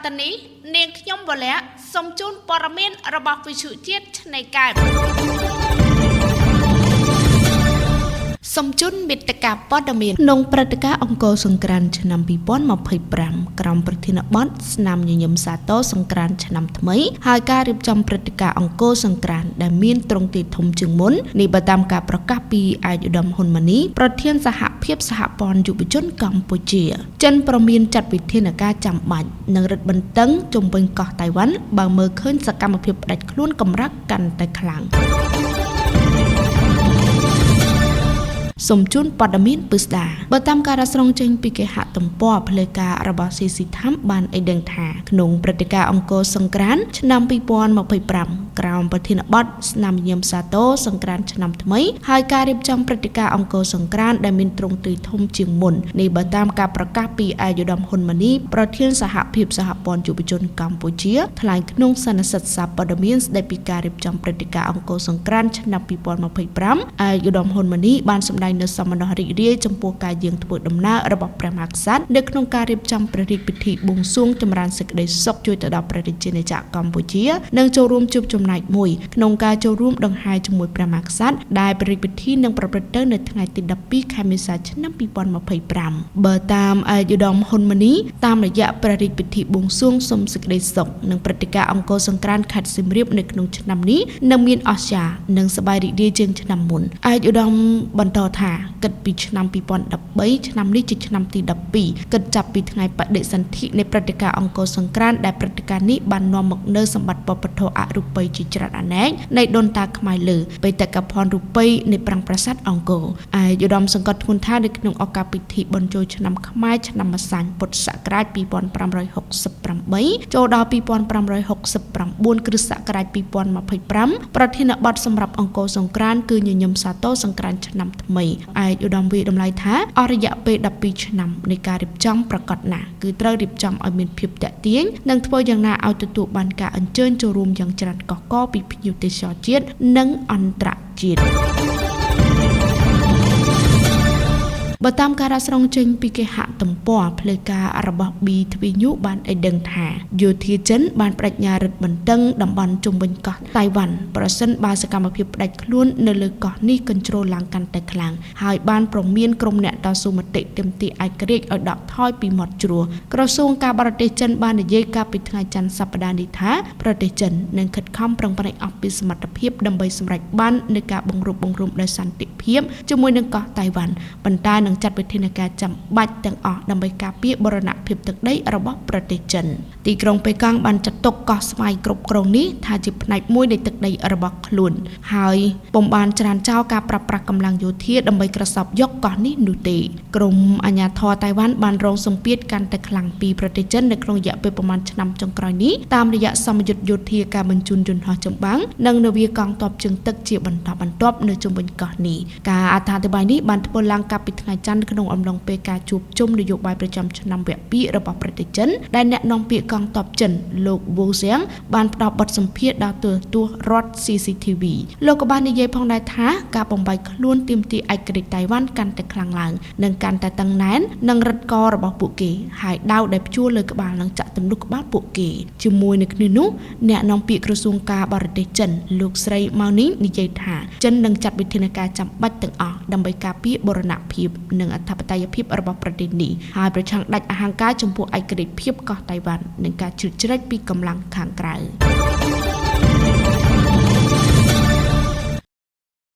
តនីនាងខ្ញុំវលៈសូមជូនព័ត៌មានរបស់វិទ្យុជាតិនៃកើតសំជុនមេត្តាព័ត៌មានក្នុងព្រឹត្តិការណ៍អង្គរសង្ក្រាន្តឆ្នាំ2025ក្រមប្រធានបទស្នាមញញឹមសាទរសង្ក្រាន្តឆ្នាំថ្មីហើយការរៀបចំព្រឹត្តិការណ៍អង្គរសង្ក្រាន្តដែលមានទ្រង់ទ្រាយធំជាងមុននេះបើតាមការប្រកាសពីអាយុធមហ៊ុនម៉ាណីប្រធានសហភាពសហព័ន្ធយុវជនកម្ពុជាចិនប្រមានចាត់វិធានការចាំបាច់និងរឹតបន្តឹងជំវិញកោះតៃវ៉ាន់បើមើលឃើញសកម្មភាពផ្ដាច់ខ្លួនកម្រិតកាន់តែខ្លាំងសូមជូនព័ត៌មានពិស្ដាបើតាមការរស្រង់ចេញពីគេហទំព័រផ្លូវការរបស់ CC Tham បានឲ្យដឹងថាក្នុងព្រឹត្តិការណ៍អង្គរសង្ក្រាន្តឆ្នាំ2025ក្រោមប្រធានបទស្នាមញញឹមសាទរសង្ក្រាន្តឆ្នាំថ្មីហើយការរៀបចំព្រឹត្តិការណ៍អង្គរសង្ក្រាន្តដែលមានទ្រង់ទ្រាយធំជាងមុននេះបើតាមការប្រកាសពីអាយុធមហ៊ុនម៉ាណីប្រធានសហភាពសហព័ន្ធយុវជនកម្ពុជាថ្លែងក្នុងសន្និសីទសារព័ត៌មានស្ដីពីការរៀបចំព្រឹត្តិការណ៍អង្គរសង្ក្រាន្តឆ្នាំ2025អាយុធមហ៊ុនម៉ាណីបានសម្ដែងនៅសមណរីករាយចំពោះការយាងធ្វើដំណើររបស់ព្រះមហាក្សត្រនៅក្នុងការរៀបចំព្រះរាជពិធីបួងសួងចម្រើនសេចក្តីសុខជួយទៅដល់ព្រះរាជាណាចក្រកម្ពុជានិងចូលរួមជួបចំណែកមួយក្នុងការចូលរួមដង្ហែជាមួយព្រះមហាក្សត្រដែលព្រះរាជពិធីនឹងប្រព្រឹត្តទៅនៅថ្ងៃទី12ខែមេសាឆ្នាំ2025បើតាមអាយុធមហ៊ុនម៉ាណីតាមរយៈព្រះរាជពិធីបួងសួងសុំសេចក្តីសុខនិងព្រឹត្តិការណ៍អង្គរសង្ក្រាន្តខេត្តសៀមរាបនៅក្នុងឆ្នាំនេះនឹងមានអស្ចារ្យនិងសប្បាយរីករាយជាងឆ្នាំមុនអាយុធមបន្តថាគិតពីឆ្នាំ2013ឆ្នាំនេះជាឆ្នាំទី12គិតចាប់ពីថ្ងៃបដិសន្ធិនៃព្រឹត្តិការណ៍អង្គរសង្ក្រាន្តដែលព្រឹត្តិការណ៍នេះបាននាំមកនូវសម្បត្តិវប្បធម៌អរូបីជាច្រើនអនេកនៃដូនតាខ្មែរលើបេតិកភណ្ឌរូបីនៃប្រាង្គប្រាសាទអង្គរអាយុធមសង្កត់ធ្ងន់ថានៅក្នុងឱកាសពិធីបុណ្យចូលឆ្នាំខ្មែរឆ្នាំម្សាញ់ពុទ្ធសករាជ2568ចូលដល់2569គ្រិស្តសករាជ2025ប្រធានបទសម្រាប់អង្គរសង្ក្រាន្តគឺញញឹមសាទរសង្ក្រាន្តឆ្នាំថ្មីឯកឧត្តមវិតម្លៃថាអស់រយៈពេល12ឆ្នាំនៃការរៀបចំប្រកបណាស់គឺត្រូវរៀបចំឲ្យមានភាពតាក់ទាញនិងធ្វើយ៉ាងណាឲ្យទទួលបានការអញ្ជើញចូលរួមយ៉ាងច្រើនកកកពីភ្ញៀវទេសចរជាតិនិងអន្តរជាតិបើតាមការរស្រង់ចេញពីគេហទំព័រផ្លូវការរបស់ BTV News បានឲ្យដឹងថាយោធាចិនបានបដិញ្ញារឹតបន្តឹងតំបន់ជុំវិញកោះតៃវ៉ាន់ប្រសិនបើសកម្មភាពផ្ដាច់ខ្លួននៅលើកោះនេះកញ្ជ្រោលឡើងកាន់តែខ្លាំងហើយបានប្រមានក្រុមអ្នកតស៊ូមតិទាមទារឯករាជ្យឲ្យដកថយពីមាត់ជ្រោះក្រសួងការបរទេសចិនបាននិយាយកាលពីថ្ងៃច័ន្ទសប្តាហ៍នេះថាប្រទេសចិននឹងខិតខំប្រឹងប្រែងអស់ពីសមត្ថភាពដើម្បីសម្រេចបាននូវការបង្រួបបង្រួមដោយសន្តិភាពជាមួយនឹងកោះតៃវ៉ាន់ប៉ុន្តែនឹងចាត់វិធានការចាំបាច់ទាំងអស់ដើម្បីការពារបូរណភាពទឹកដីរបស់ប្រទេសចិនទីក្រុងប៉េកាំងបានចាត់ទុកកោះស្វាយគ្រប់គ្រងនេះថាជាផ្នែកមួយនៃទឹកដីរបស់ខ្លួនហើយពុំបានច្រានចោលការប្រើប្រាស់កម្លាំងយោធាដើម្បីក្រសោបយកកោះនេះនោះទេក្រមអាជ្ញាធរតៃវ៉ាន់បានរងសម្ពាធកាន់តែខ្លាំងពីប្រទេសចិននៅក្នុងរយៈពេលប្រមាណឆ្នាំចុងក្រោយនេះតាមរយៈសមយុទ្ធយោធាការបញ្ជូនយន្តហោះចម្បាំងនិងនាវាកងទ័ពជើងទឹកជាបន្តបន្ទាប់នៅជុំវិញកោះនេះការអត្ថាធិប្បាយនេះបានធ្វើឡើងកាលពីថ្ងៃច័ន្ទក្នុងអំឡុងពេលការជួបជុំនយោបាយប្រចាំឆ្នាំវគ្គ2របស់ប្រទេសចិនដែលអ្នកនាំពាក្យកងទ័ពចិនលោកវូសៀងបានផ្ដល់បទសម្ភាសន៍ដល់ទូរទស្សន៍រដ្ឋ CCTV លោកក៏បាននិយាយផងដែរថាការបំបែកខ្លួនទាមទារឯករាជ្យតៃវ៉ាន់កាន់តែខ្លាំងឡើងនិងកាន់តែតឹងណែននិងរឹតករបស់ពួកគេហើយដាវដែលព្យួរលើក្បាលនឹងចាក់ទម្លុះក្បាលពួកគេជាមួយនឹងគ្នានោះអ្នកនាំពាក្យក្រសួងការបរទេសចិនលោកស្រីម៉ៅនីនិយាយថាចិននឹងចាត់វិធានការចាំបាច់ទាំងអស់ដើម្បីការពារបូរណភាពនិងអធិបតេយ្យភាពរបស់ប្រទេសនេះហើយប្រឆាំងដាច់អហង្ការចំពោះឯករាជ្យភាពកោះតៃវ៉ាន់និងការជ្រៀតជ្រែកពីកម្លាំងខាងក្រៅ